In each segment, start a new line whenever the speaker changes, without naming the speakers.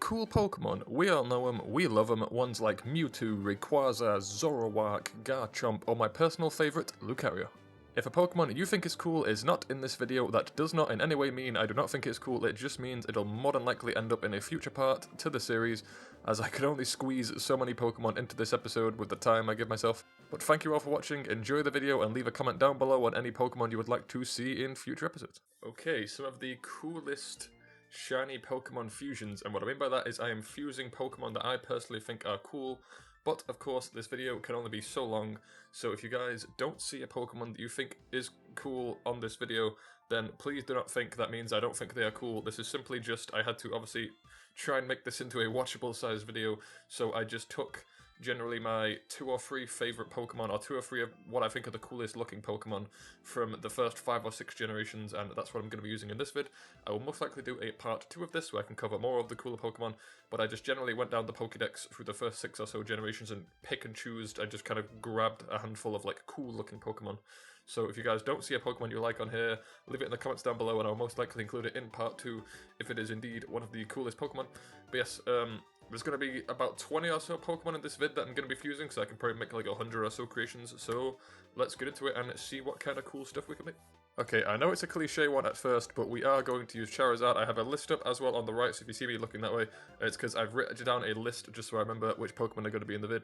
cool Pokémon. We all know them, we love them, ones like Mewtwo, Rayquaza, Zoroark, Garchomp, or my personal favourite, Lucario. If a Pokemon you think is cool is not in this video, that does not in any way mean I do not think it's cool, it just means it'll more than likely end up in a future part to the series, as I could only squeeze so many Pokemon into this episode with the time I give myself. But thank you all for watching, enjoy the video, and leave a comment down below on any Pokemon you would like to see in future episodes. Okay, some of the coolest shiny Pokemon fusions, and what I mean by that is I am fusing Pokemon that I personally think are cool, but of course this video can only be so long, so if you guys don't see a Pokemon that you think is cool on this video, then please do not think that means I don't think they are cool. This is simply just, I had to obviously try and make this into a watchable size video, so I just took generally my 2 or 3 favourite Pokemon, or 2 or 3 of what I think are the coolest looking Pokemon from the first 5 or 6 generations, and that's what I'm going to be using in this vid. I will most likely do a part 2 of this where I can cover more of the cooler Pokemon, but I just generally went down the Pokédex through the first 6 or so generations and pick and choose. I just kind of grabbed a handful of like cool looking Pokemon. So if you guys don't see a Pokemon you like on here, leave it in the comments down below and I'll most likely include it in part 2 if it is indeed one of the coolest Pokemon. But yes, there's going to be about 20 or so Pokemon in this vid that I'm going to be fusing, so I can probably make like 100 or so creations. So let's get into it and see what kind of cool stuff we can make. Okay, I know it's a cliche one at first, but we are going to use Charizard. I have a list up as well on the right, so if you see me looking that way, it's because I've written down a list just so I remember which Pokemon are going to be in the vid.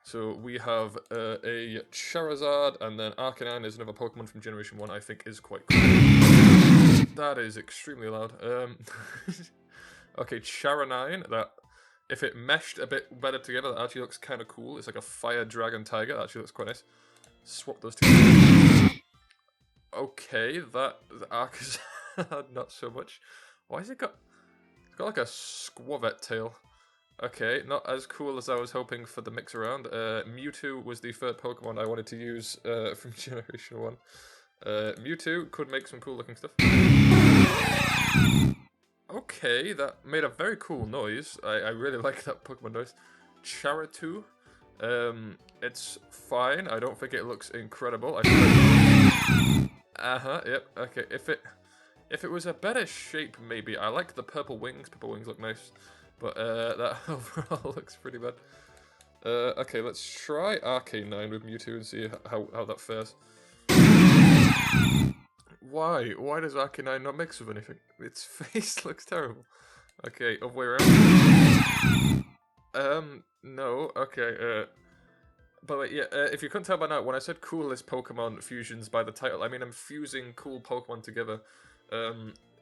So we have a Charizard, and then Arcanine is another Pokemon from Generation 1 I think is quite cool. That is extremely loud. Okay, Charanine, that if it meshed a bit better together, that actually looks kind of cool. It's like a fire dragon tiger, that actually looks quite nice. Swap those two. Okay, that Arcanine, not so much. Why has it got? It's got like a squavet tail. Okay, not as cool as I was hoping for the mix around. Mewtwo was the third Pokemon I wanted to use from Generation 1. Mewtwo could make some cool looking stuff. Okay, that made a very cool noise. I really like that Pokemon noise. Charitu. It's fine. I don't think it looks incredible. Yep, okay. If it was a better shape, maybe. I like the purple wings. Purple wings look nice. But that overall looks pretty bad. Okay, let's try Arcanine with Mewtwo and see how that fares. Why? Why does Arcanine not mix with anything? Its face looks terrible. Okay, other way around. No, okay, but wait, yeah, if you couldn't tell by now, when I said coolest Pokemon fusions by the title, I mean I'm fusing cool Pokemon together.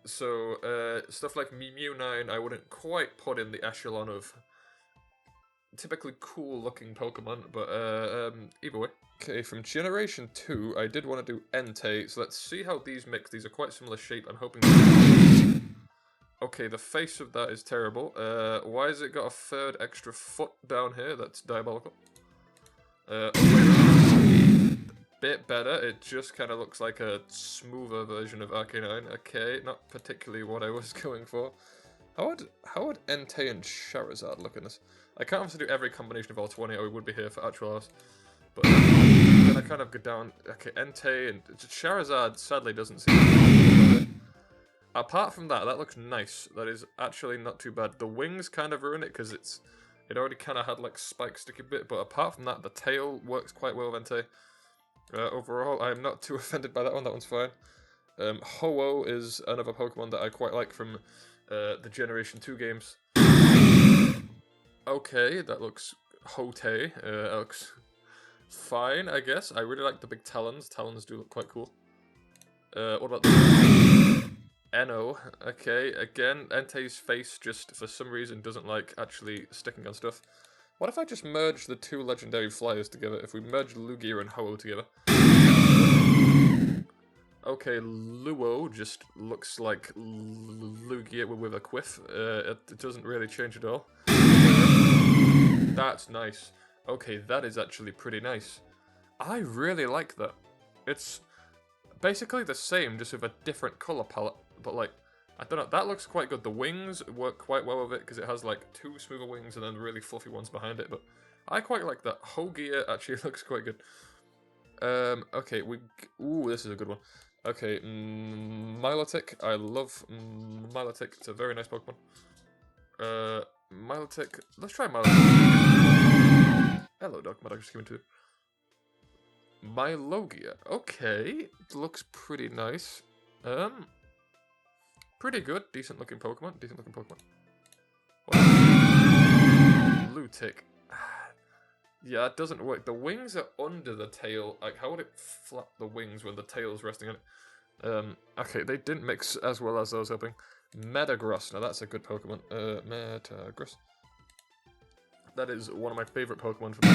So, stuff like Mew9 I wouldn't quite put in the echelon of typically cool looking Pokemon, but either way. Okay, from Generation 2, I did want to do Entei, so let's see how these mix. These are quite similar shape, I'm hoping. Okay, the face of that is terrible. Why has it got a third extra foot down here? That's diabolical. Bit better, it just kind of looks like a smoother version of Arcanine. Okay, not particularly what I was going for. How would Entei and Charizard look in this? I can't obviously do every combination of all 20 or we would be here for actual hours. But then I kind of go down, okay, Entei and Charizard sadly doesn't seem apart from that, that looks nice. That is actually not too bad. The wings kind of ruin it because it already kind of had like spike sticky bit, but apart from that, the tail works quite well with Entei. Overall, I'm not too offended by that one. That one's fine. Ho-Oh is another Pokemon that I quite like from the Generation 2 games. Okay, that looks Hotei. That looks fine, I guess. I really like the big talons. Talons do look quite cool. What about the Eno? Okay, again, Entei's face just for some reason doesn't like actually sticking on stuff. What if I just merge the 2 legendary flyers together? If we merge Lugia and Ho-Oh together. Okay, Luo just looks like Lugia with a quiff. It doesn't really change at all. That's nice. Okay, that is actually pretty nice. I really like that. It's basically the same, just with a different colour palette. But like, I don't know, that looks quite good. The wings work quite well with it because it has like 2 smoother wings and then really fluffy ones behind it. But I quite like that. Hogia actually looks quite good. Okay, ooh, this is a good one. Okay, Milotic. I love Milotic. It's a very nice Pokemon. Milotic. Let's try Milotic. Hello, dog. My dog just came into. Milogia. Okay, looks pretty nice. Pretty good. Decent looking Pokemon. Lutic. Yeah, it doesn't work. The wings are under the tail. Like, how would it flap the wings when the tail's resting on it? Okay, they didn't mix as well as I was hoping. Metagross. Now that's a good Pokemon. Metagross. That is one of my favorite Pokemon from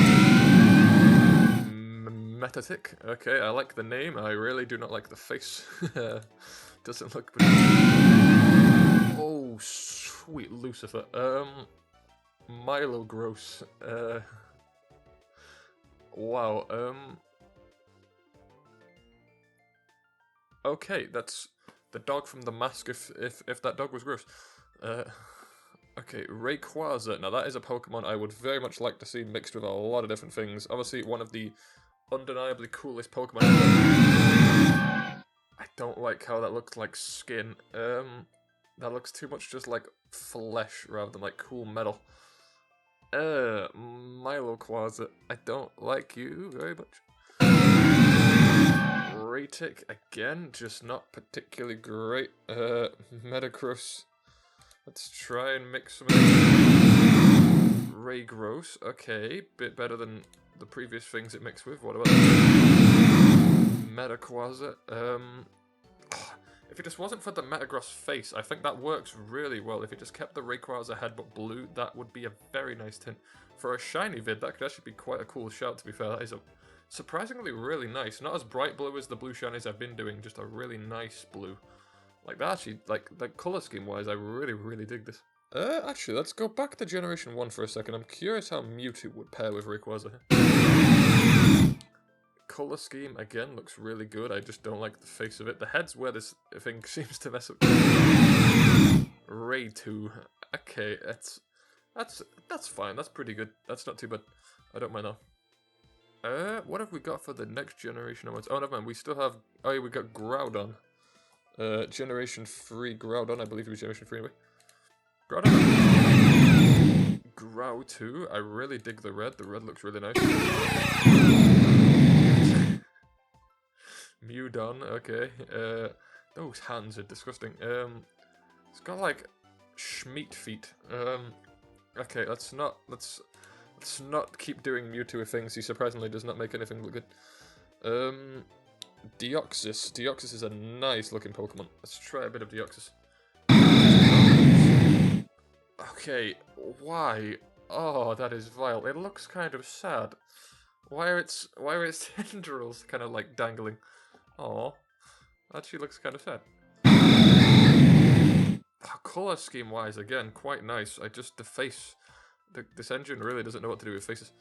Metatic. Okay, I like the name. I really do not like the face. Doesn't look good. Oh, sweet Lucifer. Milo Gross. Wow. Okay, that's the dog from The Mask. If that dog was gross. Okay, Rayquaza. Now that is a Pokemon I would very much like to see mixed with a lot of different things. Obviously, one of the undeniably coolest Pokemon ever. I don't like how that looks like skin. That looks too much just like flesh rather than like cool metal. Miloquaza. I don't like you very much. Raytic again, just not particularly great. Metagross. Let's try and mix some Raygross. Okay, bit better than the previous things it mixed with. What about Metaquaza? If it just wasn't for the Metagross face, I think that works really well. If it just kept the Rayquaza head but blue, that would be a very nice tint. For a shiny vid, that could actually be quite a cool shout, to be fair. That is a surprisingly really nice. Not as bright blue as the blue shinies I've been doing, just a really nice blue. Like, that actually, like, the colour scheme-wise, I really, really dig this. Actually, let's go back to Generation 1 for a second. I'm curious how Mewtwo would pair with Rayquaza. Colour scheme, again, looks really good. I just don't like the face of it. The head's where this thing seems to mess up. Ray 2. Okay, that's fine. That's pretty good. That's not too bad. I don't mind that. What have we got for the next generation onwards? Oh, never mind. We still have... Oh, yeah, we got Groudon. Generation 3 Groudon. I believe it was Generation 3 anyway. Groudon. Grow 2. I really dig the red. The red looks really nice. Mewdon, okay. Those hands are disgusting. It's got like Schmeat feet. Okay, let's not keep doing Mewtwo with things. He surprisingly does not make anything look good. Deoxys. Deoxys is a nice looking Pokemon. Let's try a bit of Deoxys. Okay, why? Oh, that is vile. It looks kind of sad. Why are its tendrils kind of like dangling? Oh, actually looks kind of sad. Color scheme wise, again, quite nice. The face, this engine really doesn't know what to do with faces.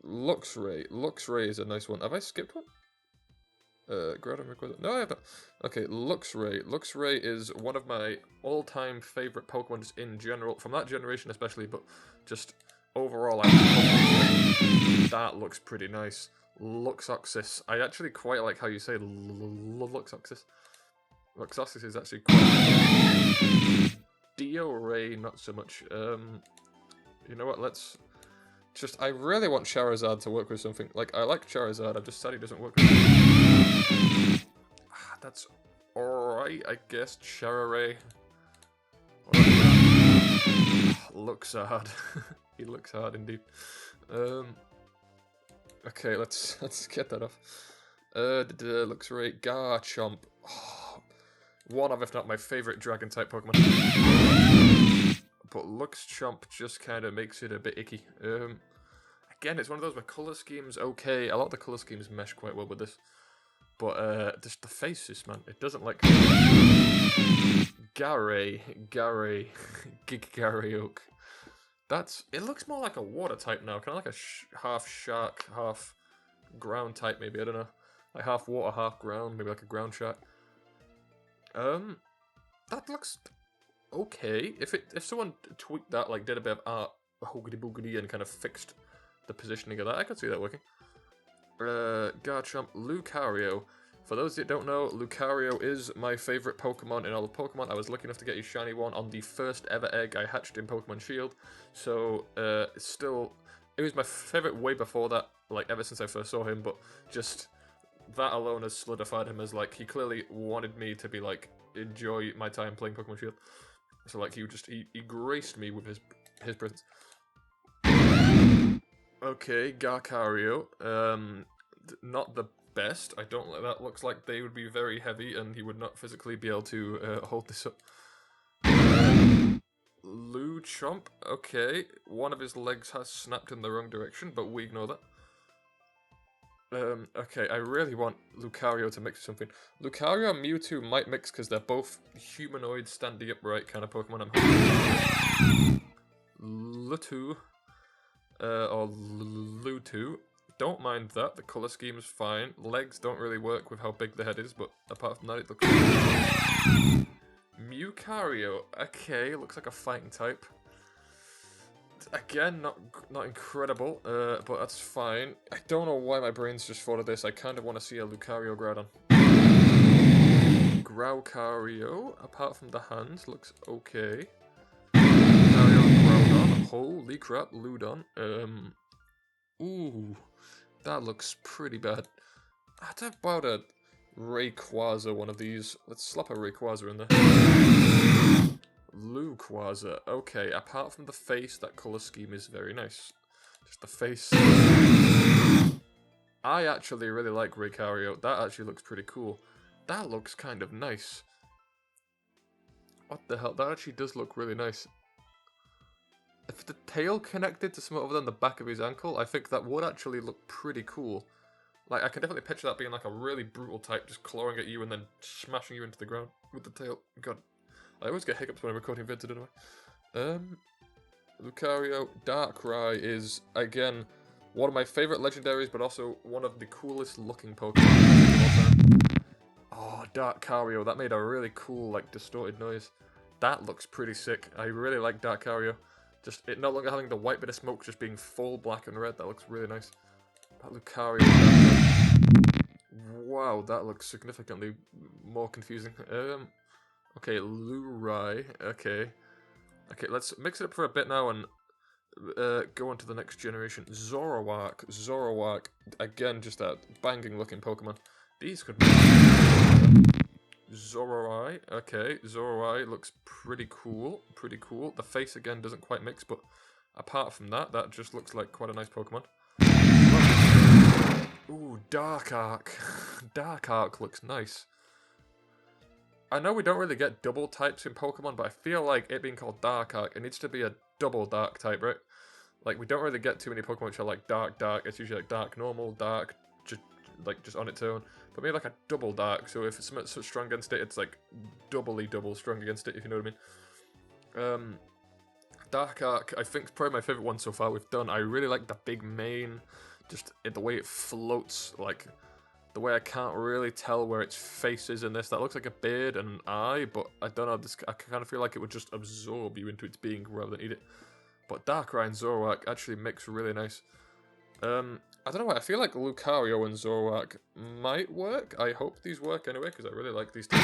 Luxray. Luxray is a nice one. Have I skipped one? Groudon Rayquaza. No, I haven't. Okay, Luxray. Luxray is one of my all-time favorite Pokemon just in general, from that generation especially, but just overall, that looks pretty nice. Luxoxys. I actually quite like how you say Luxoxys. Luxoxys is actually quite... Dio-Ray, not so much. You know what, let's... I really want Charizard to work with something. Like, I like Charizard, I'm just sad he doesn't work with... That's alright, I guess. Chararay. Looks hard. He looks hard indeed. Okay, let's get that off. Looks right. Garchomp. Oh, one of, if not my favorite Dragon-type Pokemon. But Luxchomp just kind of makes it a bit icky. Again, it's one of those where colour schemes okay. A lot of the colour schemes mesh quite well with this. But just the faces, man. It doesn't like... Gary, Gigarioke. It looks more like a water type now, kind of like a half shark, half ground type maybe, I don't know. Like half water, half ground, maybe like a ground shark. That looks okay. If someone tweaked that, like did a bit of art, hoogity boogity, and kind of fixed the positioning of that, I could see that working. Garchomp, Lucario. For those that don't know, Lucario is my favourite Pokemon in all of Pokemon. I was lucky enough to get a shiny one on the first ever egg I hatched in Pokemon Shield. So, it was my favourite way before that, like, ever since I first saw him, but just that alone has solidified him as, like, he clearly wanted me to be, like, enjoy my time playing Pokemon Shield. So, like, he graced me with his presence. Okay, Garcario. Not the best. I don't like that. Looks like they would be very heavy and he would not physically be able to hold this up. Lou Chomp. Okay, one of his legs has snapped in the wrong direction, but we ignore that. Okay, I really want Lucario to mix something. Lucario and Mewtwo might mix because they're both humanoid, standing upright kind of Pokemon. Lutu. Or Lutu. Don't mind that, the colour scheme is fine. Legs don't really work with how big the head is, but apart from that it looks good. Lucario, okay, looks like a fighting type. Again, not incredible, but that's fine. I don't know why my brain's just thought of this. I kind of want to see a Lucario Groudon. Growcario, apart from the hands, looks okay. Lucario Groudon, holy crap, Ludon. Ooh, that looks pretty bad. How about a Rayquaza, one of these? Let's slap a Rayquaza in there. Luquaza. Okay, apart from the face, that colour scheme is very nice. Just the face. I actually really like Raycario. That actually looks pretty cool. That looks kind of nice. What the hell? That actually does look really nice. If the tail connected to something other than the back of his ankle, I think that would actually look pretty cool. Like, I can definitely picture that being like a really brutal type, just clawing at you and then smashing you into the ground with the tail. God, I always get hiccups when I'm recording vids, I don't know. Lucario, Darkrai is, again, one of my favourite legendaries, but also one of the coolest looking Pokemon. Oh, Darkrai, that made a really cool, like, distorted noise. That looks pretty sick. I really like Darkrai. Just it no longer having the white bit of smoke, just being full black and red. That looks really nice. That Lucario. Wow, that looks significantly more confusing. Okay, Lurai. Okay, let's mix it up for a bit now and go on to the next generation. Zoroark. Again, just a banging looking Pokemon. These could be. Zoroark, okay, Zoroark looks pretty cool, The face again doesn't quite mix, but apart from that, that just looks like quite a nice Pokemon. Ooh, Darkark. Darkark looks nice. I know we don't really get double types in Pokemon, but I feel like it being called Darkark, it needs to be a double dark type, right? Like, we don't really get too many Pokemon which are like dark. It's usually like dark normal, dark, just on its own. But maybe like a double dark, so if it's so strong against it, it's like doubly double strong against it, if you know what I mean. Darkark, I think, is probably my favourite one so far we've done. I really like the big mane, just the way it floats, like, the way I can't really tell where its face is in this. That looks like a beard and an eye, but I don't know, I kind of feel like it would just absorb you into its being rather than eat it. But Darkrai and Zoroark actually mix really nice. I don't know why, I feel like Lucario and Zoroark might work. I hope these work anyway, because I really like these two.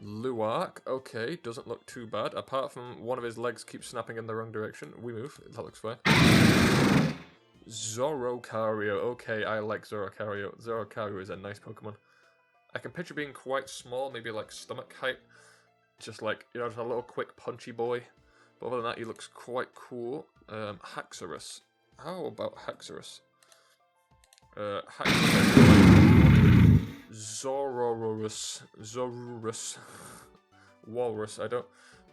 Luark, okay, doesn't look too bad. Apart from one of his legs keeps snapping in the wrong direction. We move, that looks fine. Zorocario, okay, I like Zorocario. Zorocario is a nice Pokemon. I can picture being quite small, maybe like stomach height. Just like, you know, just a little quick punchy boy. But other than that, he looks quite cool. Haxorus. How about Haxorus? Zororus. Walrus.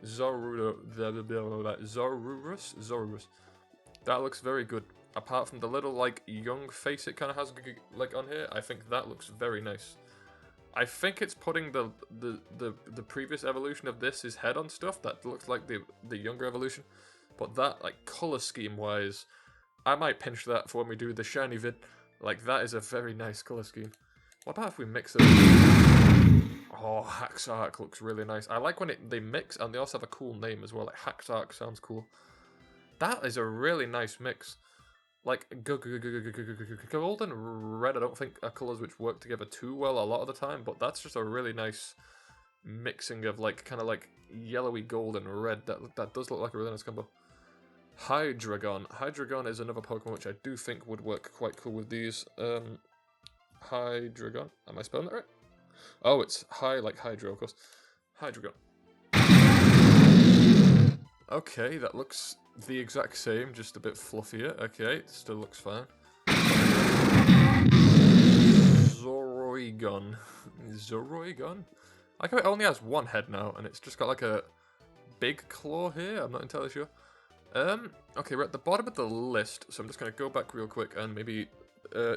Zorurus. That looks very good. Apart from the little, like, young face it kind of has, like, on here, I think that looks very nice. I think it's putting the previous evolution of this, his head on stuff, that looks like the younger evolution. But that, like, colour scheme-wise, I might pinch that for when we do the shiny vid. Like, that is a very nice colour scheme. What about if we mix it? Oh, Haxark looks really nice. I like when they mix and they also have a cool name as well. Like, Haxark sounds cool. That is a really nice mix. like gold and red. I don't think are colors which work together too well a lot of the time, but that's just a really nice mixing of like kind of like yellowy gold and red. That does look like a really nice combo. Hydreigon. Hydreigon is another Pokemon which I do think would work quite cool with these. Hydreigon. Am I spelling that right? Oh, it's high like hydro, of course. Hydreigon. Okay, that looks the exact same, just a bit fluffier. Okay, it still looks fine. Zoroigon. Zoroigon? I like how it only has one head now, and it's just got like a big claw here. I'm not entirely sure. Okay, we're at the bottom of the list, so I'm just going to go back real quick and maybe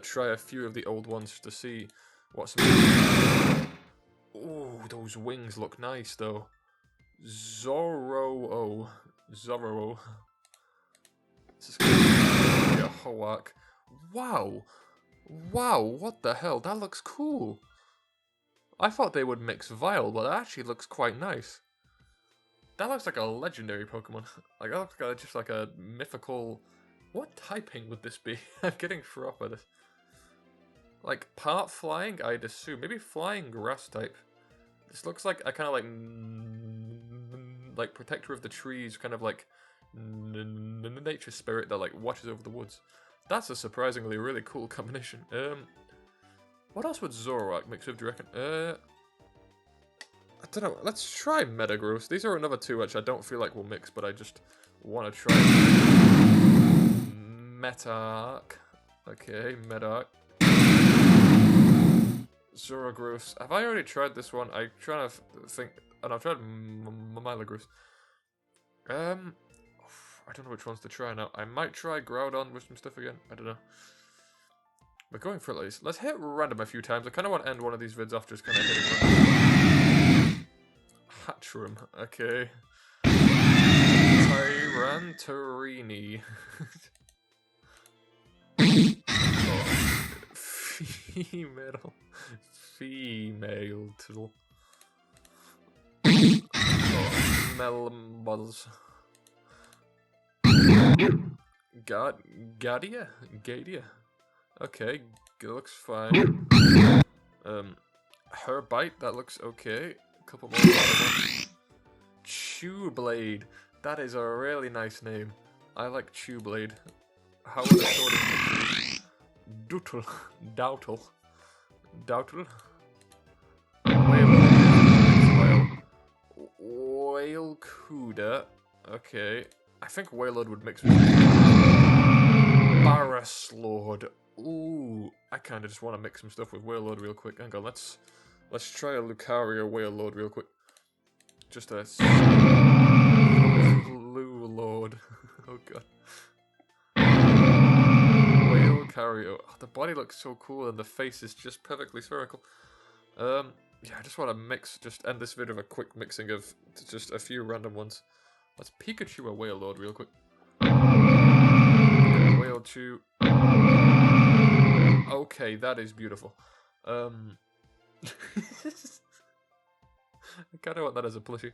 try a few of the old ones just to see what's... Ooh, those wings look nice, though. Zorro. This is going to be a Hoak. Wow. Wow, what the hell? That looks cool. I thought they would mix Vile, but that actually looks quite nice. That looks like a legendary Pokemon. Like, that looks like just like a mythical... What typing would this be? I'm getting thrown off by this. Like, part flying, I'd assume. Maybe flying grass type. This looks like a kind of like protector of the trees, kind of like nature spirit that like watches over the woods. That's a surprisingly really cool combination. What else would Zoroark mix with, do you reckon? I don't know. Let's try Metagross. These are another two which I don't feel like will mix, but I just want to try. Metark. Okay, Metark. Zorogross. Have I already tried this one? I'm trying to think. And I've tried Milogross. I don't know which ones to try now. I might try Groudon with some stuff again. I don't know. We're going for it, ladies. Let's hit random a few times. I kind of want to end one of these vids off just kind of hitting random. Hatchroom. Okay. Tyrantarini. Female tool. Melbuzz. Gadia. Okay, looks fine. Her bite, that looks okay. A couple more. Chewblade. That is a really nice name. I like Chewblade. How would I sort it? Doubtle. Whale Cuda. Okay. I think Wailord would mix with Barraslord. Ooh. I kind of just want to mix some stuff with Wailord real quick. Hang on, let's try a Lucario Wailord real quick. Just a... Lord. Oh god. Lucario. Oh, the body looks so cool and the face is just perfectly spherical. Yeah, I just want to mix, just end this video with a quick mixing of just a few random ones. Let's Pikachu a Wailord real quick. Wailchew. Okay, that is beautiful. I kind of want that as a plushie.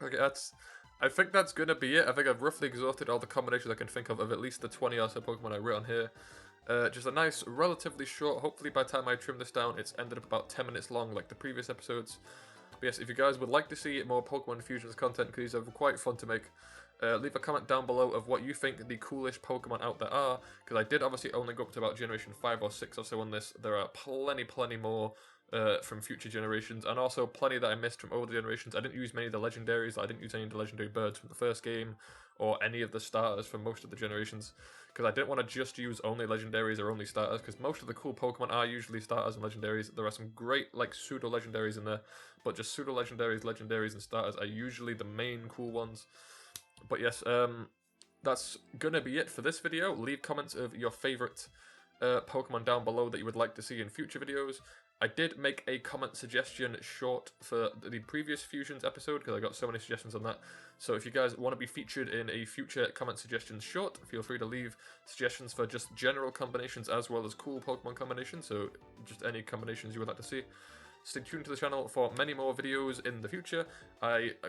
Okay, I think that's gonna be it. I think I've roughly exhausted all the combinations I can think of at least the 20 or so Pokemon I wrote on here. Just a nice, relatively short, hopefully by the time I trim this down, it's ended up about 10 minutes long like the previous episodes. But yes, if you guys would like to see more Pokemon Fusions content, because these are quite fun to make, leave a comment down below of what you think the coolest Pokemon out there are, because I did obviously only go up to about Generation 5 or 6 or so on this. There are plenty more from future generations, and also plenty that I missed from older generations. I didn't use many of the legendaries, I didn't use any of the legendary birds from the first game, or any of the starters from most of the generations, because I didn't want to just use only legendaries or only starters, because most of the cool Pokemon are usually starters and legendaries. There are some great like pseudo-legendaries in there, but just pseudo-legendaries, legendaries, and starters are usually the main cool ones. But yes, that's gonna be it for this video. Leave comments of your favourite Pokemon down below that you would like to see in future videos. I did make a comment suggestion short for the previous Fusions episode, because I got so many suggestions on that. So if you guys want to be featured in a future comment suggestions short, feel free to leave suggestions for just general combinations as well as cool Pokemon combinations, so just any combinations you would like to see. Stay tuned to the channel for many more videos in the future.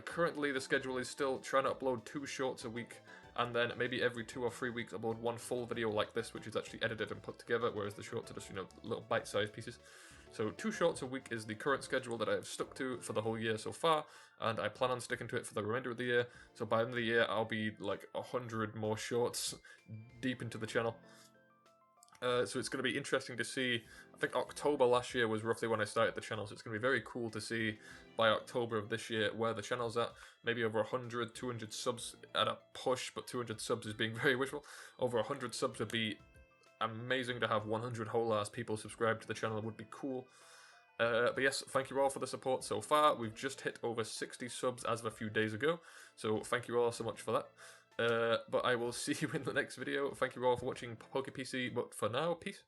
Currently the schedule is still trying to upload 2 shorts a week, and then maybe every 2 or 3 weeks upload one full video like this, which is actually edited and put together, whereas the shorts are just, you know, little bite-sized pieces. So 2 shorts a week is the current schedule that I have stuck to for the whole year so far, and I plan on sticking to it for the remainder of the year. So by the end of the year, I'll be like 100 more shorts deep into the channel. So it's going to be interesting to see. I think October last year was roughly when I started the channel, so it's going to be very cool to see by October of this year where the channel's at. Maybe over 100, 200 subs at a push, but 200 subs is being very wishful. Over 100 subs would be amazing. To have 100 whole-ass people subscribed to the channel would be cool. But yes, thank you all for the support so far. We've just hit over 60 subs as of a few days ago, so thank you all so much for that. But I will see you in the next video. Thank you all for watching PokePC, but for now, peace.